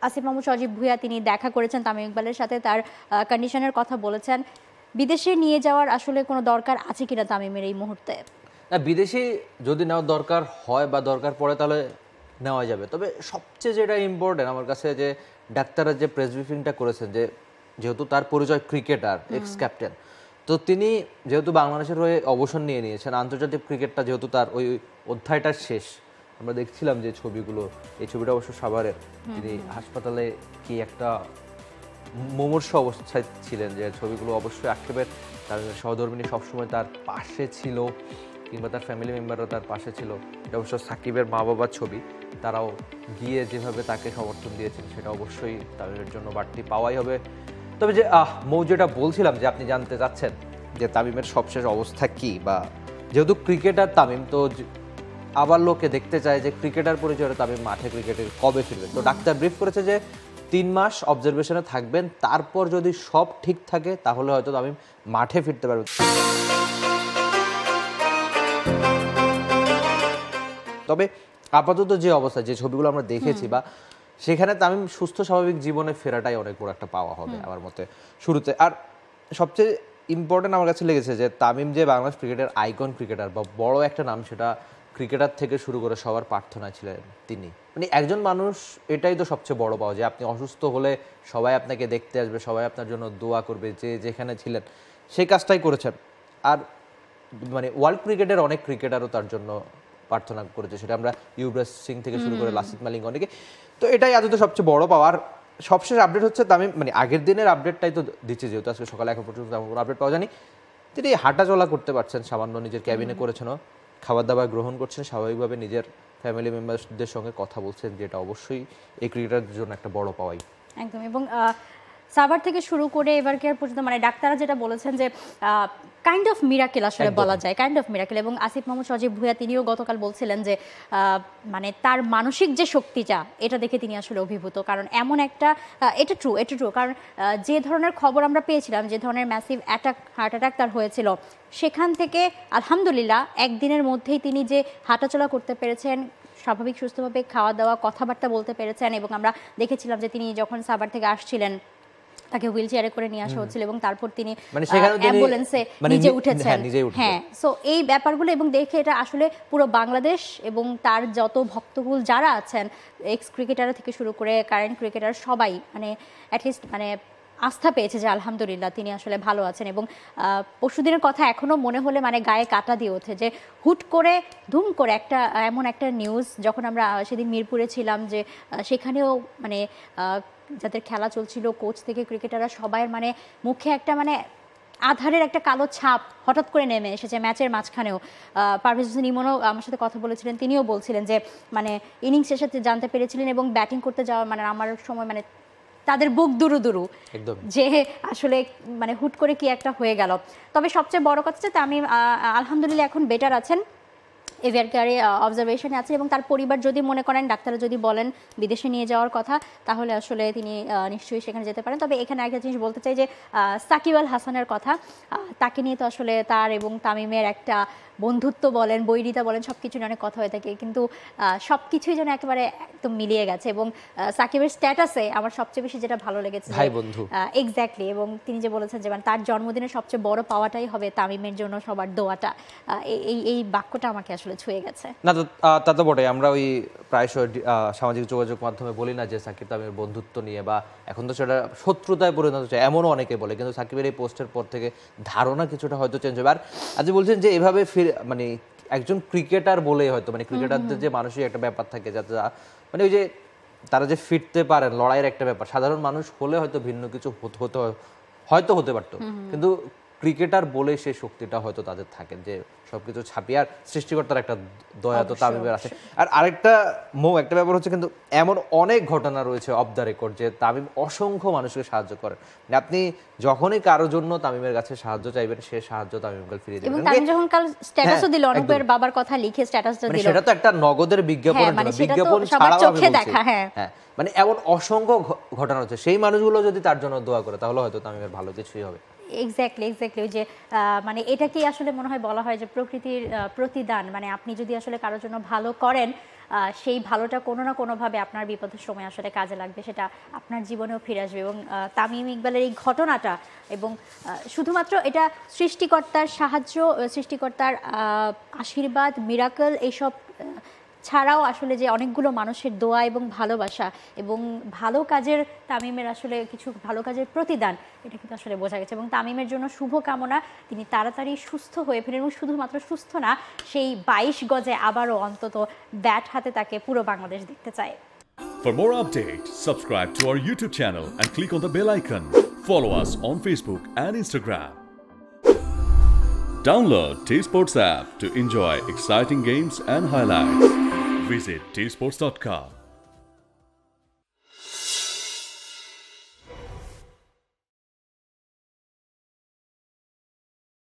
আসিফ মাহমুদ সজীব ভুঁইয়া তিনি দেখা করেছেন তামিম ইকবালের সাথে, তার কন্ডিশনের কথা বলেছেন। বিদেশে নিয়ে যাওয়ার আসলে কোনো দরকার আছে কিনা তামিমের এই মুহূর্তে? না, বিদেশি যদি নেওয়ার দরকার হয় বা দরকার পড়ে তাহলে নেওয়া যাবে। তবে সবচেয়ে যেটা ইম্পর্টেন্ট আমার কাছে, যে ডাক্তাররা যে প্রেস ব্রিফিংটা করেছেন, যে যেহেতু তার পরিচয় ক্রিকেটার, এক্স ক্যাপ্টেন, তো তিনি যেহেতু বাংলাদেশের হয়ে অবসর নিয়ে নিয়েছেন, আন্তর্জাতিক ক্রিকেটটা যেহেতু তার ওই অধ্যায়টা শেষ। আমরা দেখছিলাম যে ছবিগুলো, এই ছবিটা অবশ্য সাভারের, তিনি হাসপাতালে কি একটা মুমূর্ষ অবস্থায় ছিলেন, যে ছবিগুলো অবশ্যই আক্ষেপের। তার সহধর্মিনী সবসময় তার পাশে ছিল, কিংবা তার ফ্যামিলি মেম্বাররা তার পাশে ছিল। এটা অবশ্য সাকিবের মা বাবার ছবি, তারাও গিয়ে যেভাবে তাকে সমর্থন দিয়েছেন সেটা অবশ্যই তামিমের জন্য বাড়তি পাওয়াই হবে। তবে যে মৌ যেটা বলছিলাম, যে আপনি জানতে চাচ্ছেন যে তামিমের সবশেষ অবস্থা কি, বা যেহেতু ক্রিকেটার তামিম, তো আবার লোকে দেখতে চায় যে ক্রিকেটার পরিচয়ে তামিম মাঠে ক্রিকেটে কবে ফিরবেন। তো ডাক্তার ব্রিফ করেছে যে 3 মাস অবজারভেশনে থাকবেন, তারপর যদি সব ঠিক থাকে তাহলে হয়তো তামিম মাঠে ফিরতে পারবেন। তবে আপাতত যে অবস্থা, যে ছবিগুলো আমরা দেখেছি, বা সেখানে তামিম সুস্থ স্বাভাবিক জীবনে ফেরাটাই অনেক বড় একটা পাওয়া হবে আমার মতে শুরুতে। আর সবচেয়ে ইম্পর্টেন্ট আমার কাছে লেগেছে যে তামিম যে বাংলাদেশ ক্রিকেটের আইকন ক্রিকেটার বা বড় একটা নাম, সেটা ক্রিকেটার থেকে শুরু করে সবার প্রার্থনা ছিলেন তিনি। মানে একজন মানুষ, এটাই তো সবচেয়ে বড় পাওয়া, যে আপনি অসুস্থ হলে সবাই আপনাকে দেখতে আসবে, সবাই আপনার জন্য দোয়া করবে, যে যেখানে ছিলেন সেই কাজটাই করেছেন। আর মানে ওয়ার্ল্ড ক্রিকেটের অনেক ক্রিকেটারও তার জন্য প্রার্থনা করেছে, সেটা আমরা ইউবরাজ সিং থেকে শুরু করে লাসিথ মালিঙ্গা অনেকে। তো এটাই আদতে সবচেয়ে বড় পাওয়ার। সবশেষ আপডেট হচ্ছে তামিম, মানে আগের দিনের আপডেটটাই তো দিচ্ছে, যেহেতু আজকে সকালে এখন পর্যন্ত তেমন কোনো আপডেট পাওয়া যায়নি। তিনি হাঁটা চলা করতে পারছেন, সামান্য নিজের ক্যাবিনে করেছেনও, খাবার দাবার গ্রহণ করছেন, স্বাভাবিকভাবে নিজের ফ্যামিলি মেম্বারদের সঙ্গে কথা বলছেন, যেটা অবশ্যই এই ক্রিকেটারদের জন্য একটা বড় পাওয়াই। একদম। এবং সাভার থেকে শুরু করে এবার কেয়ার পর্যন্ত, মানে ডাক্তাররা যেটা বলেছেন যে কাইন্ড অফ মিরাকেল আসলে বলা যায়, কাইন্ড অফ মিরাকেল। এবং আসিফ মাহমুদ সজীব ভুঁইয়া তিনিও গতকাল বলছিলেন যে মানে তার মানসিক যে শক্তিটা, এটা দেখে তিনি আসলে অভিভূত। কারণ এমন একটা, এটা ট্রু, কারণ যে ধরনের খবর আমরা পেয়েছিলাম, যে ধরনের ম্যাসিভ হার্ট অ্যাটাক তার হয়েছিল, সেখান থেকে আলহামদুলিল্লাহ একদিনের মধ্যেই তিনি যে হাঁটাচলা করতে পেরেছেন, স্বাভাবিক সুস্থভাবে খাওয়া দাওয়া কথাবার্তা বলতে পেরেছেন। এবং আমরা দেখেছিলাম যে তিনি যখন সাভার থেকে আসছিলেন, তাকে হুইল চেয়ারে করে নিয়ে আসা হচ্ছিল, এবং তারপর তিনি অ্যাম্বুলেন্সে নিজে উঠেছেন। হ্যাঁ, সো এই ব্যাপারগুলো, এবং দেখে এটা আসলে পুরো বাংলাদেশ এবং তার যত ভক্তকুল যারা আছেন, এক্স ক্রিকেটার থেকে শুরু করে কারেন্ট ক্রিকেটার, সবাই মানে অ্যাটলিস্ট মানে আস্থা পেয়েছে যে আলহামদুলিল্লাহ তিনি আসলে ভালো আছেন। এবং পরশুদিনের কথা এখনো মনে হলে মানে গায়ে কাঁটা দিয়ে ওঠে, যে হুট করে ধুম করে একটা এমন একটা নিউজ, যখন আমরা সেদিন মিরপুরে ছিলাম, যে সেখানেও মানে যাদের খেলা চলছিল, কোচ থেকে ক্রিকেটাররা সবাই মানে মুখে একটা মানে আধারের একটা কালো ছাপ হঠাৎ করে নেমে এসেছে ম্যাচের মাঝখানেও। পারভেজ হোসেন ইমনও আমার সাথে কথা বলেছিলেন, তিনিও বলছিলেন যে মানে ইনিংস শেষে জানতে পেরেছিলেন, এবং ব্যাটিং করতে যাওয়া মানে আমার সময় মানে তাদের বুক দুরু যে আসলে মানে হুট করে কি একটা হয়ে গেল। তবে সবচেয়ে বড় কথা যে আমি আলহামদুলিল্লাহ এখন বেটার আছেন, এভিয়ার কেয়ারে অবজারভেশনে আছে। এবং তার পরিবার যদি মনে করেন, ডাক্তাররা যদি বলেন বিদেশে নিয়ে যাওয়ার কথা, তাহলে আসলে তিনি নিশ্চয়ই সেখানে যেতে পারেন। তবে এখানে একটা জিনিস বলতে চাই, যে সাকিব আল হাসানের কথা, তাকে নিয়ে তো আসলে তার এবং তামিমের একটা বন্ধুত্ব বলেন, বৈরিতা বলেন, সব কিছু নিয়ে অনেক কথা হয়ে থাকে, কিন্তু সব কিছুই যেন একেবারে একদম মিলিয়ে গেছে। এবং সাকিবের স্ট্যাটাসে আমার সবচেয়ে বেশি যেটা ভালো লেগেছে, ভাই বন্ধু, এক্স্যাক্টলি। এবং তিনি যে বলেছেন যে মানে তার জন্মদিনের সবচেয়ে বড় পাওয়াটাই হবে তামিমের জন্য সবার দোয়াটা, এই বাক্যটা আমাকে আসলে ছুঁয়ে গেছে। না তো তা তো বটে। আমরা ওই প্রায়শই সামাজিক যোগাযোগ মাধ্যমে বলি না যে সাকিব তামিমের বন্ধুত্ব নিয়ে, বা এখন তো সেটা শত্রুতায় পরিণত হচ্ছে, এমনও অনেকে বলে, কিন্তু সাকিবের এই পোস্টের পর থেকে ধারণা কিছুটা হয়তো চেঞ্জ হবে। আর আজ বলছেন যে এভাবে মানে একজন ক্রিকেটার বলে হয়তো, মানে ক্রিকেটারদের যে মানসিক একটা ব্যাপার থাকে, যাতে মানে ওই যে তারা যে ফিরতে পারেন, লড়াইয়ের একটা ব্যাপার, সাধারণ মানুষ হলে হয়তো ভিন্ন কিছু হতে পারতো, কিন্তু ক্রিকেটার বলে সেই শক্তিটা হয়তো তাদের থাকে, যে সবকিছু ছাপিয়ে। আর সৃষ্টিকর্তার একটা দয়া তো তামিমের আছে। আর আরেকটা একটা ব্যাপার হচ্ছে, কিন্তু এমন অনেক ঘটনা রয়েছে অফ দ্য রেকর্ড, যে তামিম অসংখ্য মানুষকে সাহায্য করেন। আপনি যখনই কারোর জন্য তামিমের কাছে সাহায্য চাইবেন, সে সাহায্য তামিম কাল ফিরিয়ে দেবেন। এবং তামিম যখন কাল স্ট্যাটাসও দিল, অনুপের বাবার কথা লিখে স্ট্যাটাসটা দিল, সেটা তো একটা নগদের বিজ্ঞাপন, বিজ্ঞাপন ছাড়াও চোখে দেখা। হ্যাঁ, মানে এমন অসংখ্য ঘটনা হচ্ছে, সেই মানুষগুলো যদি তার জন্য দোয়া করে, তাহলে হয়তো তামিমের ভালো কিছুই হবে। এক্স্যাক্টলি। ওই যে মানে এটাকেই আসলে মনে হয় বলা হয় যে প্রকৃতির প্রতিদান। মানে আপনি যদি আসলে কারোর জন্য ভালো করেন, সেই ভালোটা কোনো না কোনোভাবে আপনার বিপদের সময় আসলে কাজে লাগবে, সেটা আপনার জীবনেও ফিরে আসবে। এবং তামিম ইকবালের এই ঘটনাটা এবং শুধুমাত্র এটা সৃষ্টিকর্তার সাহায্য, সৃষ্টিকর্তার আশীর্বাদ, মিরাকল এইসব ছাড়াও আসলে যে অনেকগুলো মানুষের দোয়া এবং ভালোবাসা এবং ভালো কাজের, তামিমের আসলে কিছু ভালো কাজের প্রতিদান, এটা কিন্তু আসলে বোঝা গেছে। এবং তামিমের জন্য শুভ কামনা, তিনি তাড়াতাড়ি সুস্থ হয়ে ফেরেন এবং শুধুমাত্র সুস্থ না, সেই 22 গজে আবারও অন্তত ব্যাট হাতে তাকে পুরো বাংলাদেশ দেখতে চায়। For more updates, subscribe to our YouTube channel and click on the bell icon. Follow us on Facebook and Instagram. Download T Sports app to enjoy exciting games and highlights. Visit tsports.com.